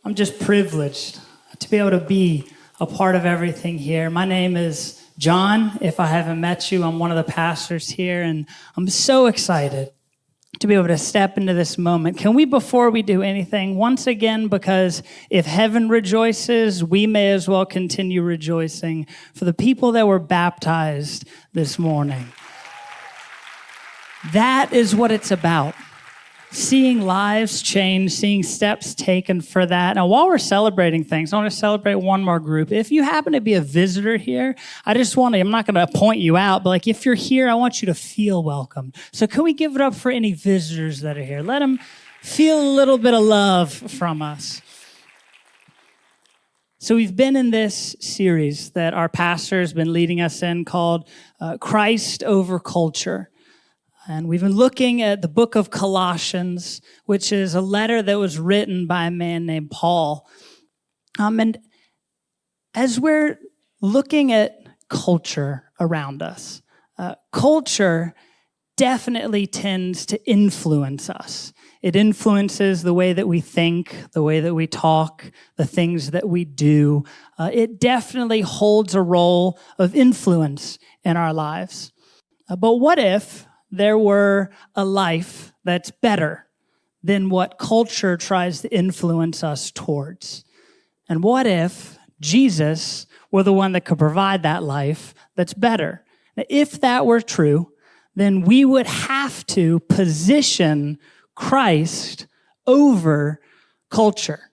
I'm just privileged to be able to be a part of everything here. My name is John. If I haven't met you, I'm one of the pastors here, and I'm so excited to be able to step into this moment. Can we, before we do anything, once again, because if heaven rejoices, we may as well continue rejoicing for the people that were baptized this morning. That is what it's about. Seeing lives change, seeing steps taken for that. Now, while we're celebrating things, I want to celebrate one more group. If you happen to be a visitor here, I'm not going to point you out, but if you're here, I want you to feel welcome. So can we give it up for any visitors that are here? Let them feel a little bit of love from us. So we've been in this series that our pastor has been leading us in called Christ Over Culture. And we've been looking at the book of Colossians, which is a letter that was written by a man named Paul. And as we're looking at culture around us, culture definitely tends to influence us. It influences the way that we think, the way that we talk, the things that we do. It definitely holds a role of influence in our lives. But what if there were a life that's better than what culture tries to influence us towards? And what if Jesus were the one that could provide that life that's better? Now, if that were true, then we would have to position Christ over culture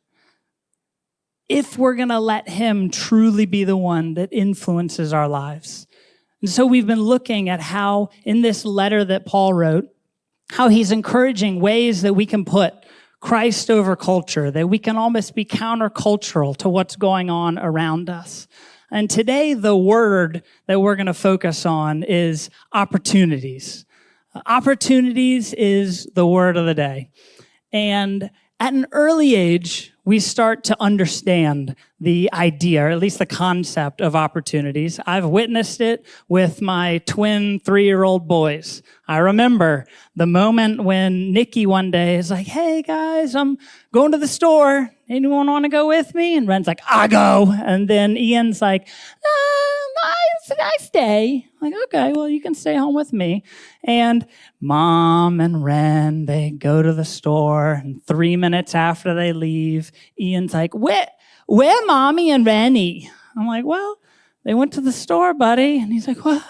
if we're going to let him truly be the one that influences our lives. And so we've been looking at how, in this letter that Paul wrote, how he's encouraging ways that we can put Christ over culture, that we can almost be countercultural to what's going on around us. And today, the word that we're going to focus on is opportunities. Opportunities is the word of the day. And at an early age, we start to understand the idea, or at least the concept of opportunities. I've witnessed it with my twin 3-year-old boys. I remember the moment when Nikki one day is like, "Hey guys, I'm going to the store. Anyone want to go with me?" And Ren's like, "I go." And then Ian's like, I stay. I'm like, "Okay, well, you can stay home with me." And Mom and Ren, they go to the store, and 3 minutes after they leave, Ian's like, where Mommy and Rennie?" I'm like, "Well, they went to the store, buddy." And he's like, "Well,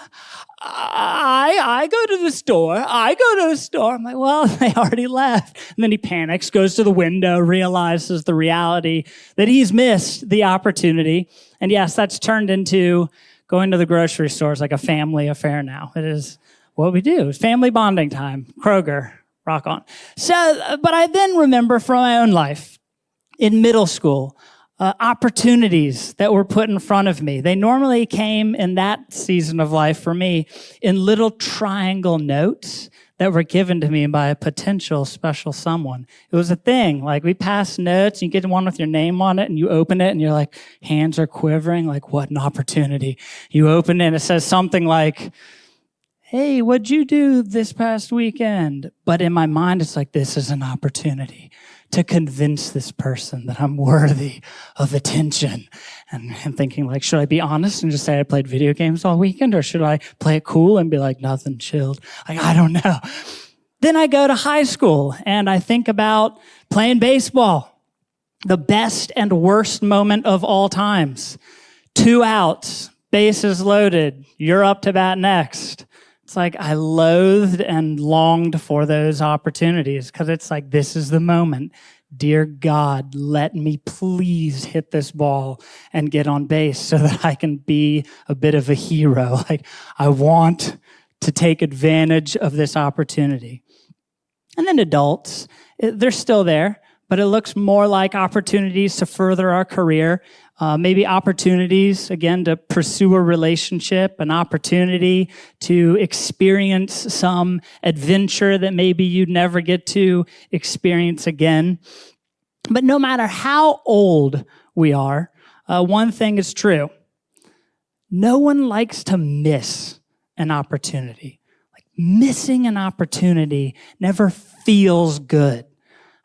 I go to the store. I go to the store." I'm like, "Well, they already left." And then he panics, goes to the window, realizes the reality that he's missed the opportunity. And yes, that's turned into going to the grocery store is like a family affair now. It is what we do. It's family bonding time. Kroger, rock on. So, but I then remember from my own life in middle school, opportunities that were put in front of me. They normally came in that season of life for me in little triangle notes that were given to me by a potential special someone. It was a thing. We pass notes, you get one with your name on it, and you open it, and your hands are quivering, what an opportunity. You open it, and it says something like, "Hey, what'd you do this past weekend?" But in my mind, it's this is an opportunity to convince this person that I'm worthy of attention. And I'm thinking, should I be honest and just say I played video games all weekend? Or should I play it cool and be nothing, chilled? I don't know. Then I go to high school and I think about playing baseball. The best and worst moment of all times. 2 outs, bases loaded, you're up to bat next. It's I loathed and longed for those opportunities because it's this is the moment. Dear God, let me please hit this ball and get on base so that I can be a bit of a hero. I want to take advantage of this opportunity. And then adults, they're still there, but it looks more like opportunities to further our career. Maybe opportunities, again, to pursue a relationship, an opportunity to experience some adventure that maybe you'd never get to experience again. But no matter how old we are, one thing is true. No one likes to miss an opportunity. Missing an opportunity never feels good.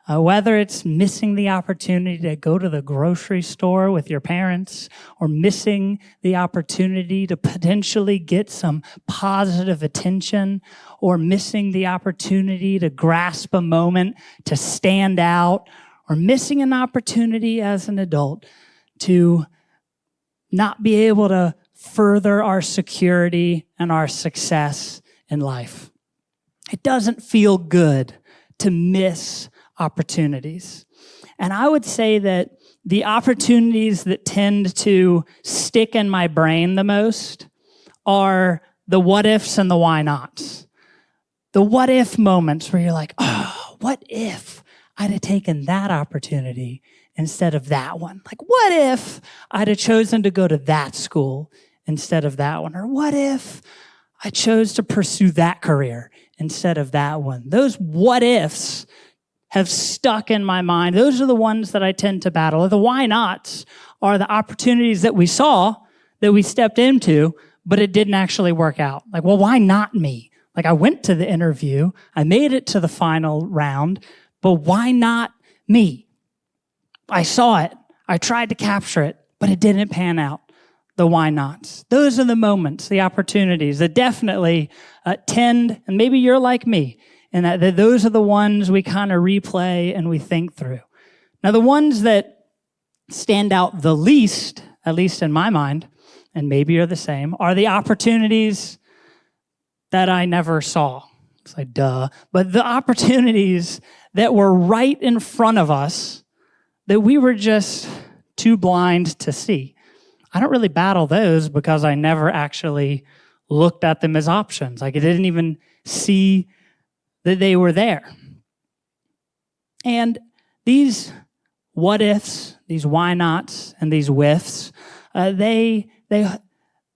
Whether it's missing the opportunity to go to the grocery store with your parents, or missing the opportunity to potentially get some positive attention, or missing the opportunity to grasp a moment to stand out, or missing an opportunity as an adult to not be able to further our security and our success in life. It doesn't feel good to miss opportunities. And I would say that the opportunities that tend to stick in my brain the most are the what ifs and the why nots. The what if moments where you're like, oh, what if I'd have taken that opportunity instead of that one? Like, what if I'd have chosen to go to that school instead of that one? Or what if I chose to pursue that career instead of that one? Those what ifs have stuck in my mind. Those are the ones that I tend to battle. The why nots are the opportunities that we saw, that we stepped into, but it didn't actually work out. Like, well, why not me? Like, I went to the interview, I made it to the final round, but why not me? I saw it, I tried to capture it, but it didn't pan out. The why nots. Those are the moments, the opportunities that definitely tend, and maybe you're like me, and that those are the ones we kind of replay and we think through. Now, the ones that stand out the least, at least in my mind, and maybe you're the same, are the opportunities that I never saw. It's like, duh. But the opportunities that were right in front of us that we were just too blind to see. I don't really battle those because I never actually looked at them as options. Like, I didn't even see that they were there. And these what ifs, these why nots, and these whiffs, they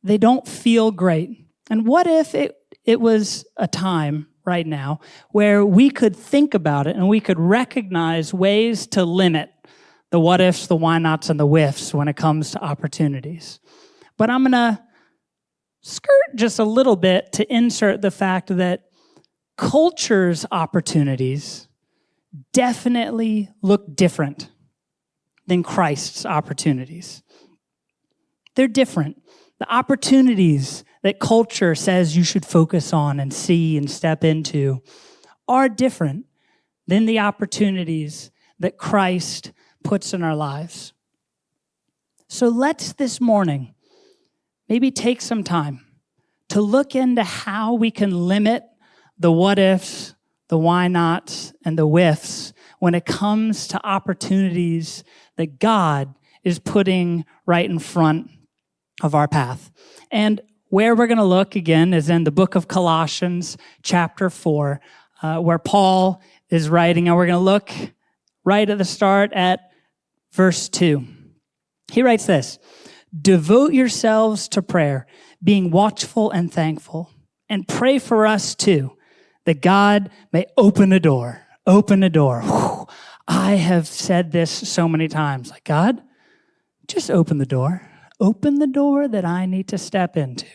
don't feel great. And what if it was a time right now where we could think about it and we could recognize ways to limit the what ifs, the why nots, and the whiffs when it comes to opportunities. But I'm going to skirt just a little bit to insert the fact that culture's opportunities definitely look different than Christ's opportunities. They're different. The opportunities that culture says you should focus on and see and step into are different than the opportunities that Christ puts in our lives. So let's this morning maybe take some time to look into how we can limit the what ifs, the why nots, and the whiffs when it comes to opportunities that God is putting right in front of our path. And where we're going to look again is in the book of Colossians, chapter 4, where Paul is writing, and we're going to look right at the start at verse 2. He writes this: "Devote yourselves to prayer, being watchful and thankful, and pray for us too, that God may open a door." Open a door. Whew. I have said this so many times. Like, God, just open the door. Open the door that I need to step into.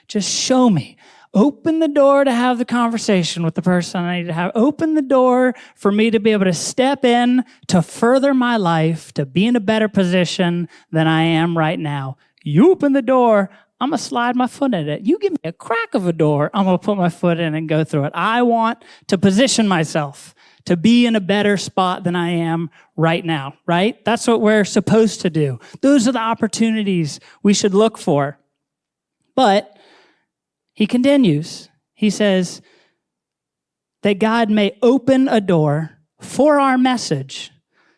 Just show me. Open the door to have the conversation with the person I need to have. Open the door for me to be able to step in to further my life, to be in a better position than I am right now. You open the door, I'm going to slide my foot in it. You give me a crack of a door, I'm going to put my foot in and go through it. I want to position myself to be in a better spot than I am right now, right? That's what we're supposed to do. Those are the opportunities we should look for. But he continues. He says that God may open a door for our message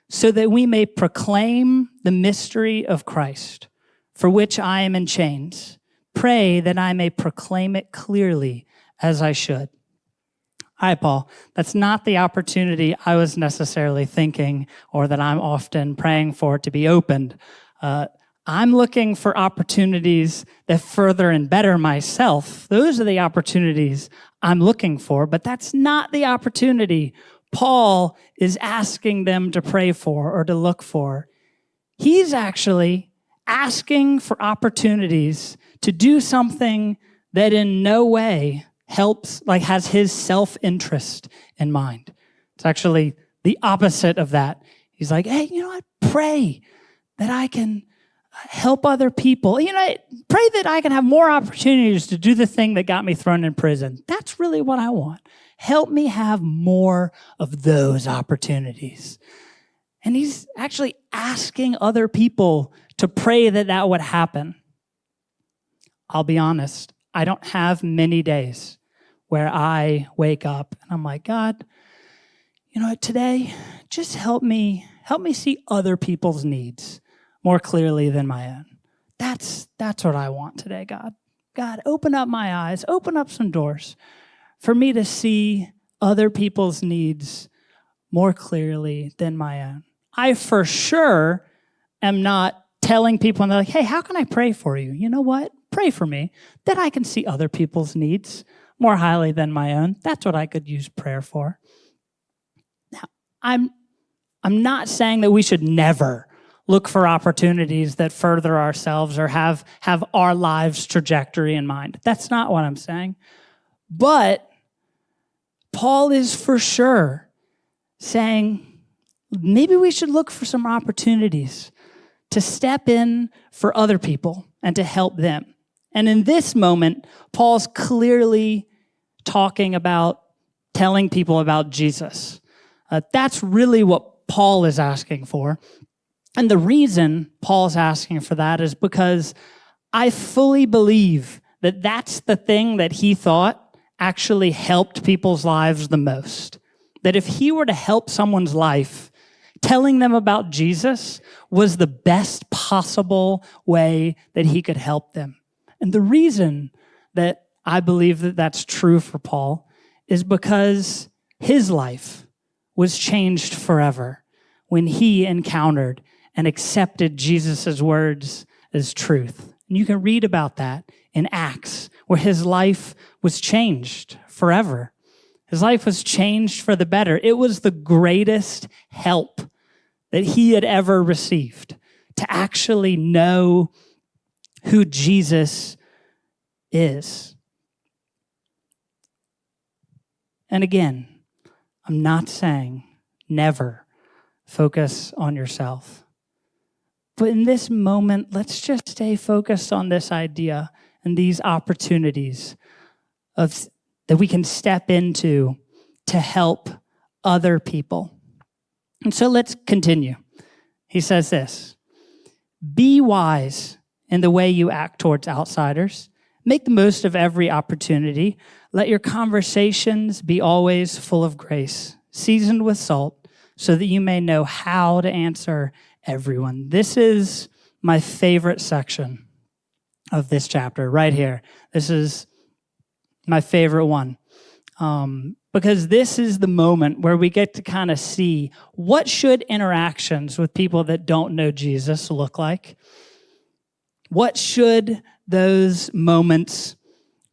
so that we may proclaim the mystery of Christ, for which I am in chains. Pray that I may proclaim it clearly as I should. Hi, Paul. That's not the opportunity I was necessarily thinking or that I'm often praying for to be opened. I'm looking for opportunities that further and better myself. Those are the opportunities I'm looking for, but that's not the opportunity Paul is asking them to pray for or to look for. He's actually asking for opportunities to do something that in no way helps, like has his self-interest in mind. It's actually the opposite of that. He's like, hey, I pray that I can help other people. Pray that I can have more opportunities to do the thing that got me thrown in prison. That's really what I want. Help me have more of those opportunities. And he's actually asking other people to pray that that would happen. I'll be honest, I don't have many days where I wake up and I'm like, God, today, just help me see other people's needs more clearly than my own. That's what I want today, God. God, open up my eyes, open up some doors for me to see other people's needs more clearly than my own. I for sure am not telling people, and they're like, hey, how can I pray for you? You know what? Pray for me that I can see other people's needs more highly than my own. That's what I could use prayer for. Now, I'm not saying that we should never look for opportunities that further ourselves or have our lives' trajectory in mind. That's not what I'm saying. But Paul is for sure saying maybe we should look for some opportunities to step in for other people and to help them. And in this moment, Paul's clearly talking about telling people about Jesus. That's really what Paul is asking for. And the reason Paul's asking for that is because I fully believe that that's the thing that he thought actually helped people's lives the most. That if he were to help someone's life, telling them about Jesus was the best possible way that he could help them. And the reason that I believe that that's true for Paul is because his life was changed forever when he encountered and accepted Jesus' words as truth. And you can read about that in Acts, where his life was changed forever. His life was changed for the better. It was the greatest help that he had ever received, to actually know who Jesus is. And again, I'm not saying never focus on yourself. But in this moment, let's just stay focused on this idea and these opportunities that we can step into to help other people. And so let's continue. He says this, be wise in the way you act towards outsiders. Make the most of every opportunity. Let your conversations be always full of grace, seasoned with salt, so that you may know how to answer everyone. This is my favorite section of this chapter right here. This is my favorite one. Because this is the moment where we get to kind of see what should interactions with people that don't know Jesus look like. What should those moments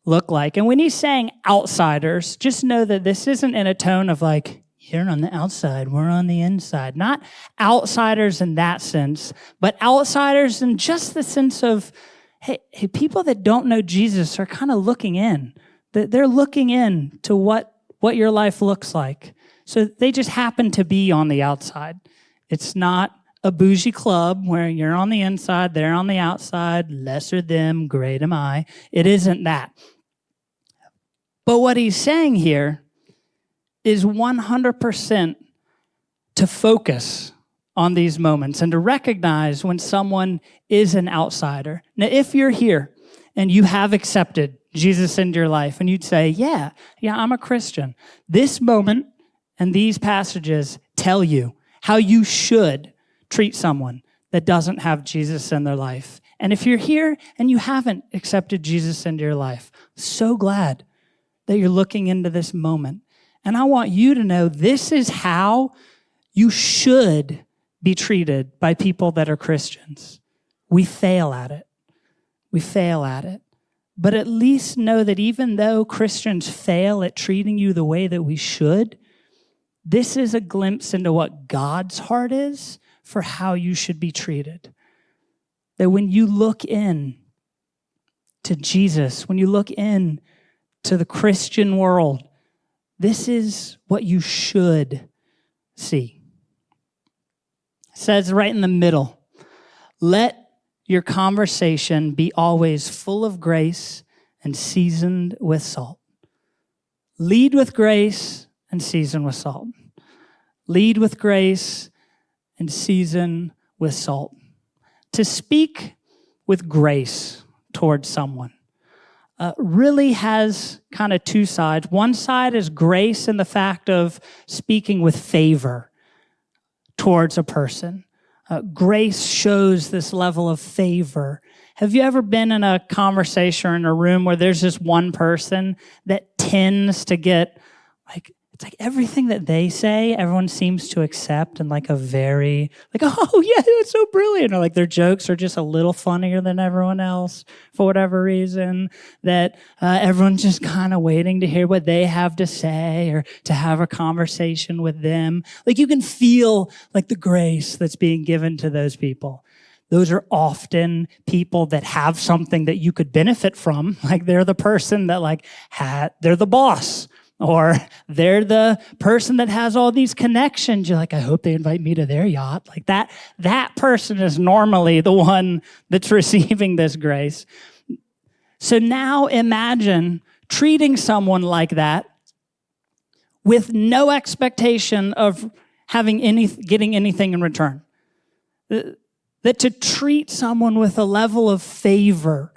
look like? And when he's saying outsiders, just know that this isn't in a tone of like, you're on the outside, we're on the inside. Not outsiders in that sense, but outsiders in just the sense of, hey, people that don't know Jesus are kind of looking in. They're looking in to what your life looks like. So they just happen to be on the outside. It's not a bougie club where you're on the inside, they're on the outside, lesser them, great am I. It isn't that. But what he's saying here is 100% to focus on these moments and to recognize when someone is an outsider. Now, if you're here and you have accepted Jesus into your life and you'd say, yeah, I'm a Christian, this moment and these passages tell you how you should treat someone that doesn't have Jesus in their life. And if you're here and you haven't accepted Jesus into your life, so glad that you're looking into this moment. And I want you to know this is how you should be treated by people that are Christians. We fail at it. We fail at it. But at least know that even though Christians fail at treating you the way that we should, this is a glimpse into what God's heart is for how you should be treated. That when you look in to Jesus, when you look in to the Christian world, this is what you should C. It says right in the middle, let your conversation be always full of grace and seasoned with salt. Lead with grace and season with salt. Lead with grace and season with salt. To speak with grace towards someone really has kind of two sides. One side is grace in the fact of speaking with favor towards a person. Grace shows this level of favor. Have you ever been in a conversation or in a room where there's this one person that tends to get, like, it's like everything that they say, everyone seems to accept in like a very, like, oh yeah, it's so brilliant. Or like their jokes are just a little funnier than everyone else for whatever reason, that everyone's just kind of waiting to hear what they have to say or to have a conversation with them. Like you can feel like the grace that's being given to those people. Those are often people that have something that you could benefit from. Like they're the person that they're the boss. Or they're the person that has all these connections. You're like, I hope they invite me to their yacht. Like that person is normally the one that's receiving this grace. So now imagine treating someone like that with no expectation of getting anything in return. That to treat someone with a level of favor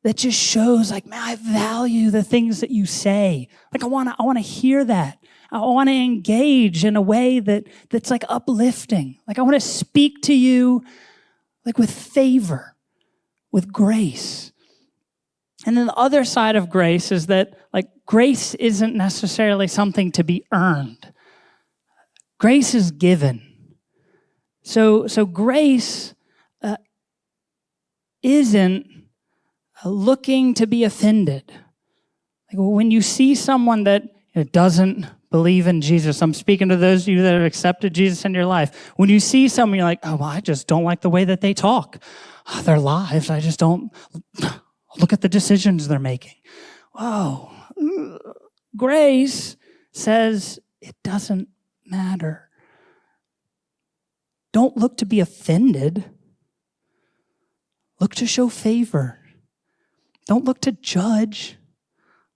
that just shows like, man, I value the things that you say. Like I want to hear that. I want to engage in a way that's like uplifting. Like I want to speak to you like with favor, with grace. And then the other side of grace is that like grace isn't necessarily something to be earned. Grace is given. So grace isn't looking to be offended. Like when you see someone that doesn't believe in Jesus, I'm speaking to those of you that have accepted Jesus in your life. When you see someone, you're like, oh, well, I just don't like the way that they talk. Their lives, I just don't look at the decisions they're making. Whoa. Grace says it doesn't matter. Don't look to be offended. Look to show favor. Don't look to judge.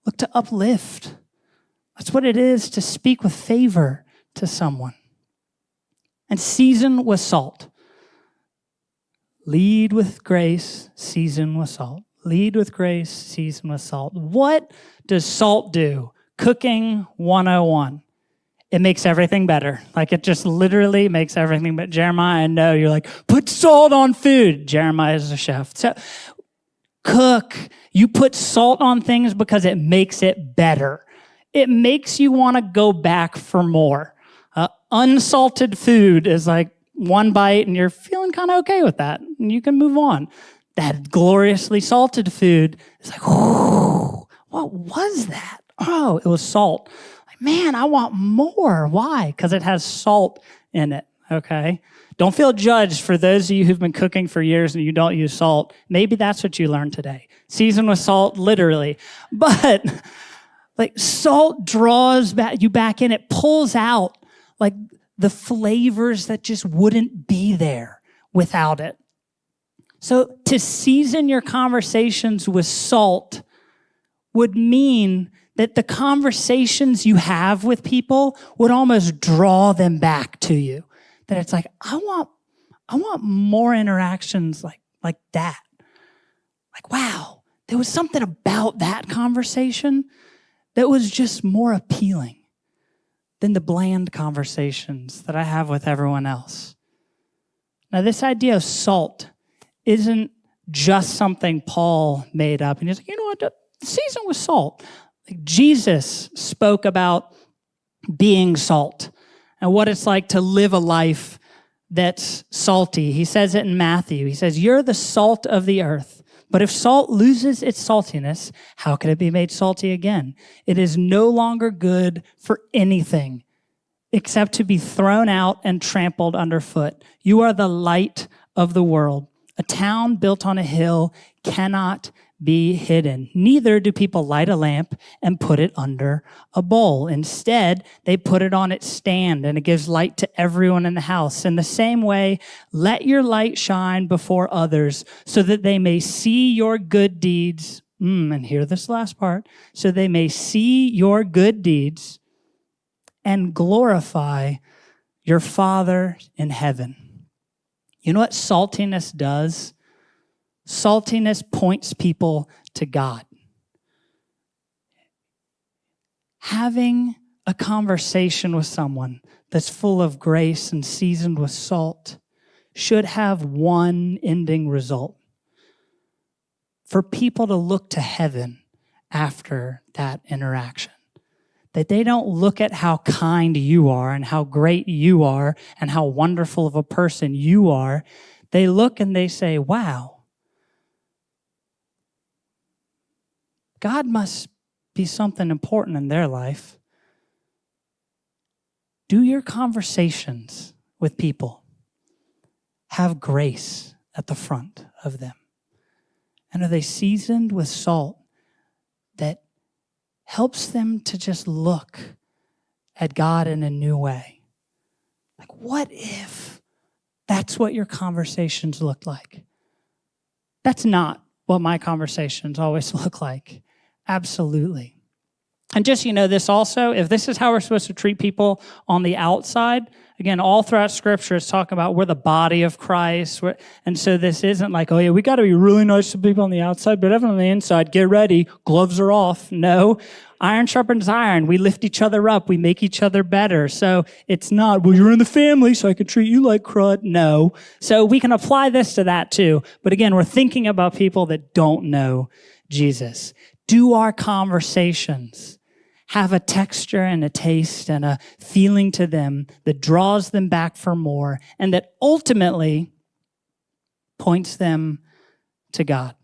Look to uplift. That's what it is to speak with favor to someone. And season with salt. Lead with grace, season with salt. Lead with grace, season with salt. What does salt do? Cooking 101. It makes everything better. Like it just literally makes everything better. Jeremiah, I know you're like, put salt on food. Jeremiah is a chef. So cook. You put salt on things because it makes it better. It makes you want to go back for more. Unsalted food is like one bite and you're feeling kind of okay with that. And you can move on. That gloriously salted food is like, oh, what was that? Oh, it was salt. Like, man, I want more. Why? Because it has salt in it, okay? Don't feel judged for those of you who've been cooking for years and you don't use salt. Maybe that's what you learned today. Season with salt, literally. But like salt draws you back in. It pulls out like the flavors that just wouldn't be there without it. So to season your conversations with salt would mean that the conversations you have with people would almost draw them back to you. That it's like, I want more interactions like that. Like, wow, there was something about that conversation that was just more appealing than the bland conversations that I have with everyone else. Now, this idea of salt isn't just something Paul made up. And he's like, you know what, season with salt. Like Jesus spoke about being salt and what it's like to live a life that's salty. He says it in Matthew. He says, you're the salt of the earth. But if salt loses its saltiness, how can it be made salty again? It is no longer good for anything except to be thrown out and trampled underfoot. You are the light of the world. A town built on a hill cannot be hidden. Neither do people light a lamp and put it under a bowl. Instead, they put it on its stand, and it gives light to everyone in the house. In the same way, let your light shine before others so that they may see your good deeds. And hear this last part. So they may see your good deeds and glorify your Father in heaven. You know what saltiness does? Saltiness points people to God. Having a conversation with someone that's full of grace and seasoned with salt should have one ending result: for people to look to heaven after that interaction. That they don't look at how kind you are and how great you are and how wonderful of a person you are. They look and they say, wow, God must be something important in their life. Do your conversations with people have grace at the front of them? And are they seasoned with salt that helps them to just look at God in a new way? Like, what if that's what your conversations look like? That's not what my conversations always look like. Absolutely. And just, this also, if this is how we're supposed to treat people on the outside, again, all throughout Scripture, it's talking about we're the body of Christ. And so this isn't like, oh yeah, we got to be really nice to people on the outside, but everyone on the inside, get ready, gloves are off. No, iron sharpens iron. We lift each other up. We make each other better. So it's not, well, you're in the family, so I can treat you like crud. No. So we can apply this to that too. But again, we're thinking about people that don't know Jesus. Do our conversations have a texture and a taste and a feeling to them that draws them back for more and that ultimately points them to God?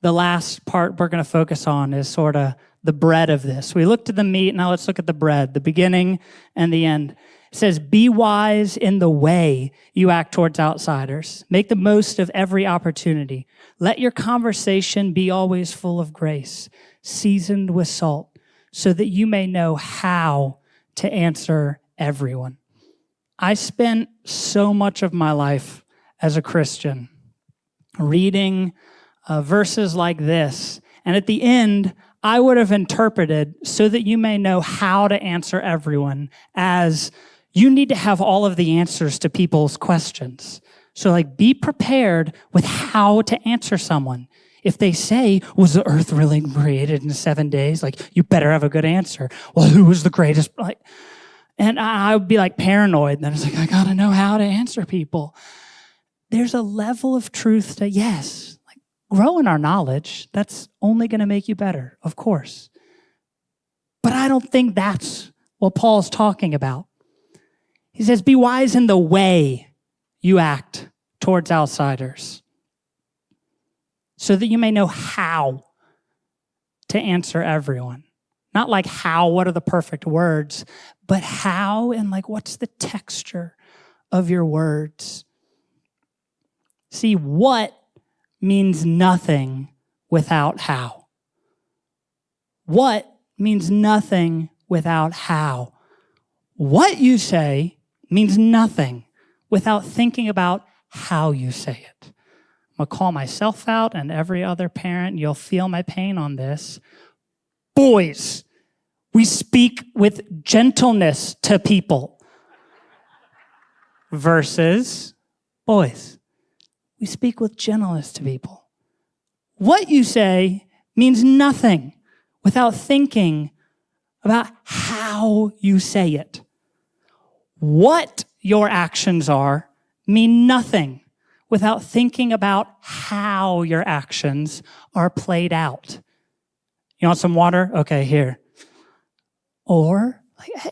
The last part we're going to focus on is sort of the bread of this. We looked at the meat, now let's look at the bread, the beginning and the end. It says, be wise in the way you act towards outsiders. Make the most of every opportunity. Let your conversation be always full of grace, seasoned with salt, so that you may know how to answer everyone. I spent so much of my life as a Christian reading verses like this, and at the end, I would have interpreted so that you may know how to answer everyone as you need to have all of the answers to people's questions. So be prepared with how to answer someone. If they say, was the earth really created in 7 days? You better have a good answer. Well, who was the greatest? And I would be paranoid. And then it's I got to know how to answer people. There's a level of truth to, yes, grow in our knowledge. That's only going to make you better, of course. But I don't think that's what Paul's talking about. He says, be wise in the way you act towards outsiders, so that you may know how to answer everyone. Not how, what are the perfect words, but how and what's the texture of your words. See, what means nothing without how. What means nothing without how. What you say means nothing without thinking about how you say it. I'm going to call myself out and every other parent. You'll feel my pain on this. Boys, we speak with gentleness to people. Versus boys, we speak with gentleness to people. What you say means nothing without thinking about how you say it. What your actions are mean nothing without thinking about how your actions are played out. You want some water? Okay, here. Or, hey,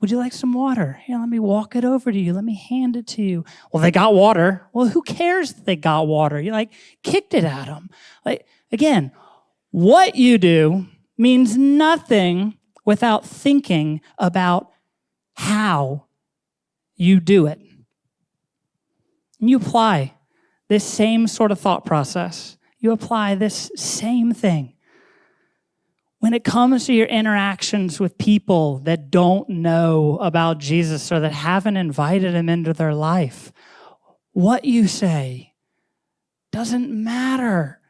would you like some water? Here, let me walk it over to you. Let me hand it to you. Well, they got water. Well, who cares that they got water? You kicked it at them. Again, what you do means nothing without thinking about how you do it. And you apply this same sort of thought process. you apply this same thing. When it comes to your interactions with people that don't know about Jesus or that haven't invited him into their life, what you say doesn't matter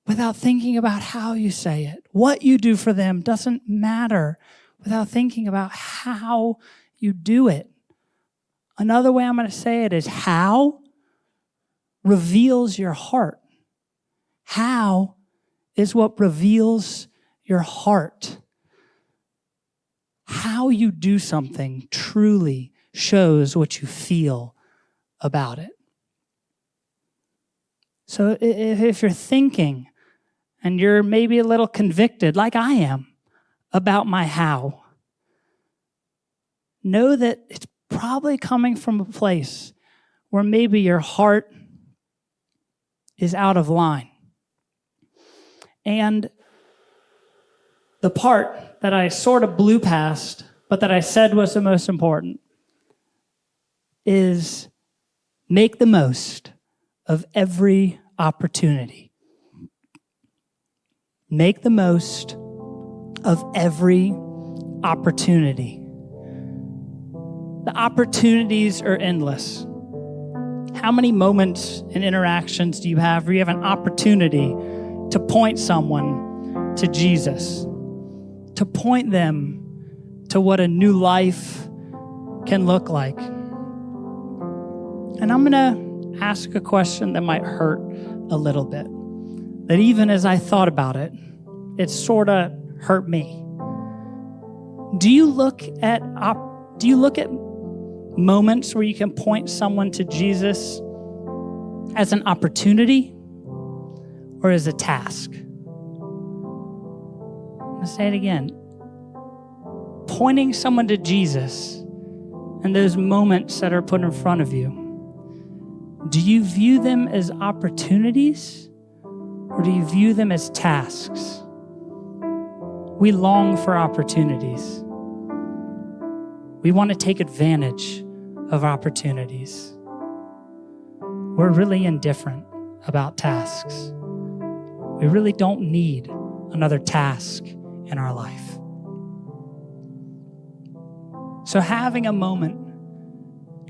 without thinking about how you say it. What you do for them doesn't matter without thinking about how you do it. Another way I'm going to say it is how reveals your heart. How is what reveals your heart. How you do something truly shows what you feel about it. So if you're thinking and you're maybe a little convicted, like I am, about my how, know that it's probably coming from a place where maybe your heart is out of line. And the part that I sort of blew past, but that I said was the most important, is make the most of every opportunity. Make the most of every opportunity. The opportunities are endless. How many moments and interactions do you have where you have an opportunity to point someone to Jesus? To point them to what a new life can look like. And I'm going to ask a question that might hurt a little bit. That even as I thought about it, it sort of hurt me. Do you look at moments where you can point someone to Jesus as an opportunity or as a task? I'm going to say it again. Pointing someone to Jesus and those moments that are put in front of you, do you view them as opportunities or do you view them as tasks? We long for opportunities. We want to take advantage of opportunities. We're really indifferent about tasks. We really don't need another task in our life. So having a moment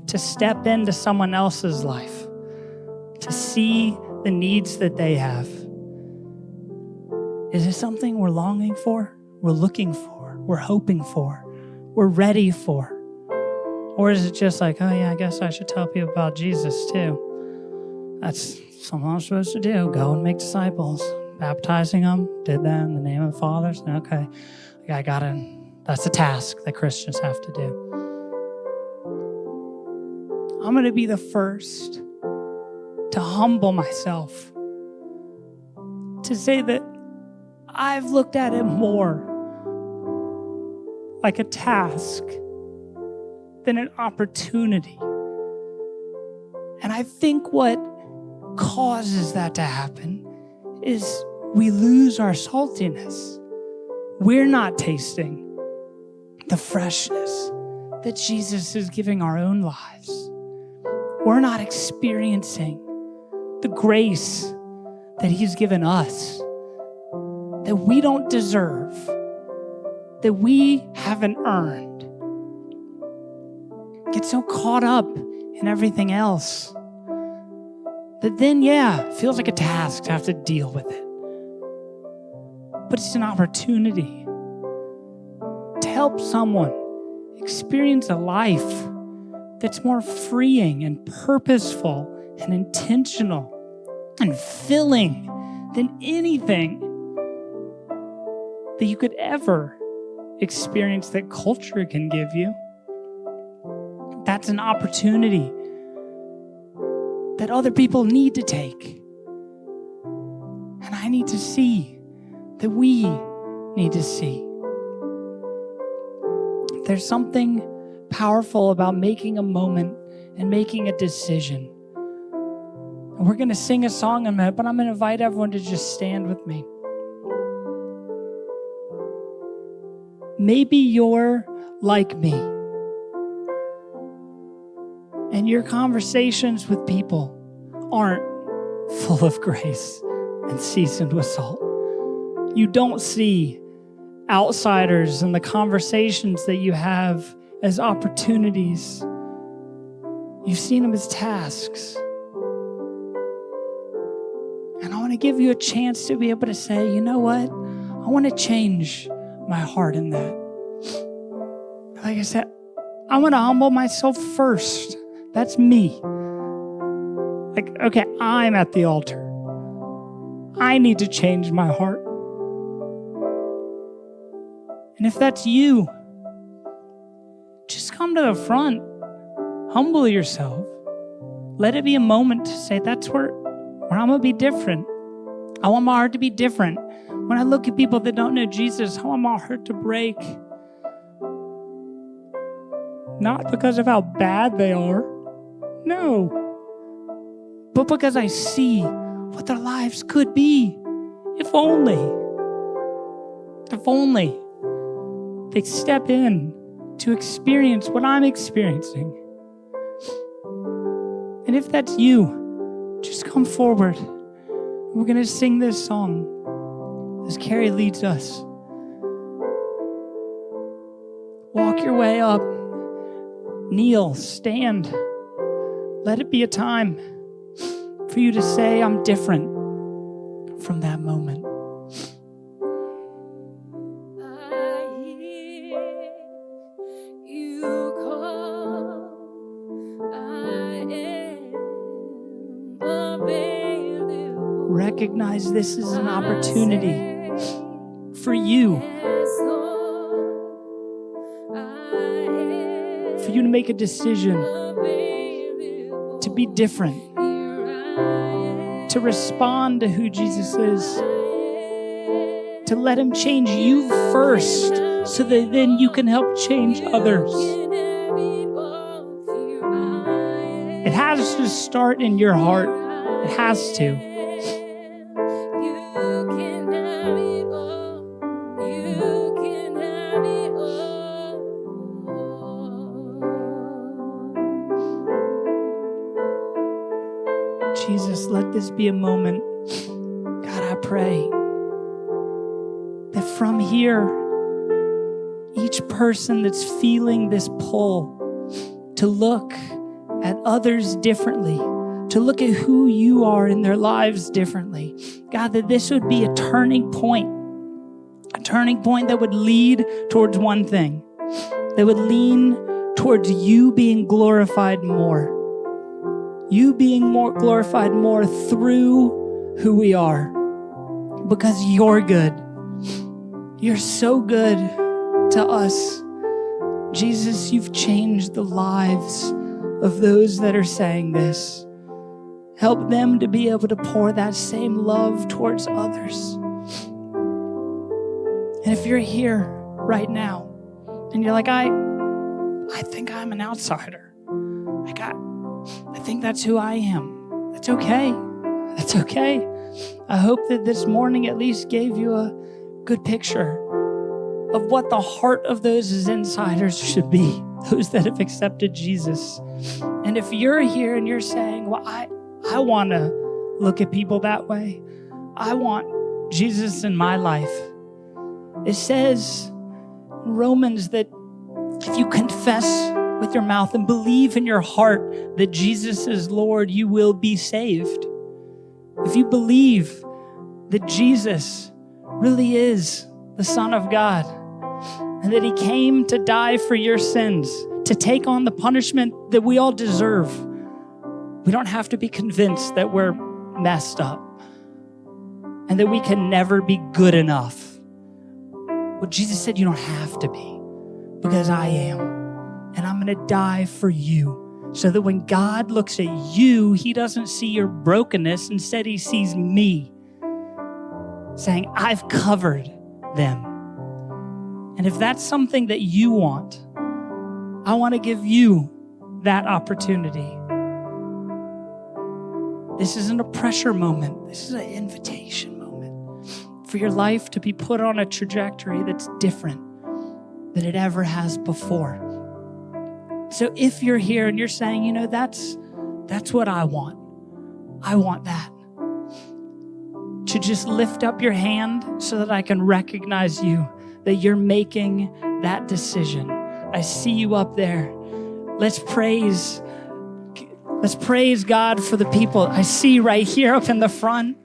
to step into someone else's life, to see the needs that they have, is it something we're longing for, we're looking for, we're hoping for, we're ready for? Or is it just like, oh yeah, I guess I should tell people about Jesus too. That's something I'm supposed to do. Go and make disciples. Baptizing them, did that in the name of the Father. Okay, that's a task that Christians have to do. I'm going to be the first to humble myself, to say that I've looked at it more like a task than an opportunity. And I think what causes that to happen is we lose our saltiness. We're not tasting the freshness that Jesus is giving our own lives. We're not experiencing the grace that he's given us, that we don't deserve, that we haven't earned. Get so caught up in everything else that then, it feels like a task to have to deal with it. But it's an opportunity to help someone experience a life that's more freeing and purposeful and intentional and filling than anything that you could ever experience that culture can give you. That's an opportunity that other people need to take. And I need to see, that we need to see. There's something powerful about making a moment and making a decision. And we're going to sing a song in a minute, but I'm going to invite everyone to just stand with me. Maybe you're like me, and your conversations with people aren't full of grace and seasoned with salt. You don't see outsiders and the conversations that you have as opportunities. You've seen them as tasks. And I want to give you a chance to be able to say, you know what? I want to change my heart in that. Like I said, I want to humble myself first. That's me. Like, okay, I'm at the altar. I need to change my heart. And if that's you, just come to the front. Humble yourself. Let it be a moment to say, that's where I'm going to be different. I want my heart to be different. When I look at people that don't know Jesus, I want my heart to break. Not because of how bad they are. No. But because I see what their lives could be. If only they step in to experience what I'm experiencing. And if that's you, just come forward. We're going to sing this song as Carrie leads us. Walk your way up. Kneel, stand. Let it be a time for you to say, I'm different from that moment. I hear you call. I am available. Recognize this is an opportunity for you. For you to make a decision to be different, to respond to who Jesus is, to let him change you first so that then you can help change others. It has to start in your heart. It has to. Jesus, let this be a moment. God, I pray that from here, each person that's feeling this pull to look at others differently, to look at who you are in their lives differently, God, that this would be a turning point that would lead towards one thing, that would lean towards you being glorified more. You being more glorified more through who we are. Because you're good. You're so good to us. Jesus, you've changed the lives of those that are saying this. Help them to be able to pour that same love towards others. And if you're here right now and you're like, I think I'm an outsider. I think that's who I am. That's okay. That's okay. I hope that this morning at least gave you a good picture of what the heart of those as insiders should be, those that have accepted Jesus. And if you're here and you're saying, well, I want to look at people that way. I want Jesus in my life. It says in Romans that if you confess with your mouth and believe in your heart that Jesus is Lord, you will be saved. If you believe that Jesus really is the Son of God and that he came to die for your sins, to take on the punishment that we all deserve, we don't have to be convinced that we're messed up and that we can never be good enough. Well, Jesus said you don't have to be, because I am. And I'm going to die for you so that when God looks at you, he doesn't see your brokenness. Instead, he sees me saying, I've covered them. And if that's something that you want, I want to give you that opportunity. This isn't a pressure moment. This is an invitation moment for your life to be put on a trajectory that's different than it ever has before. So if you're here and you're saying, that's what I want that. Would you just lift up your hand so that I can recognize you, that you're making that decision? I see you up there. Let's praise God for the people I see right here up in the front.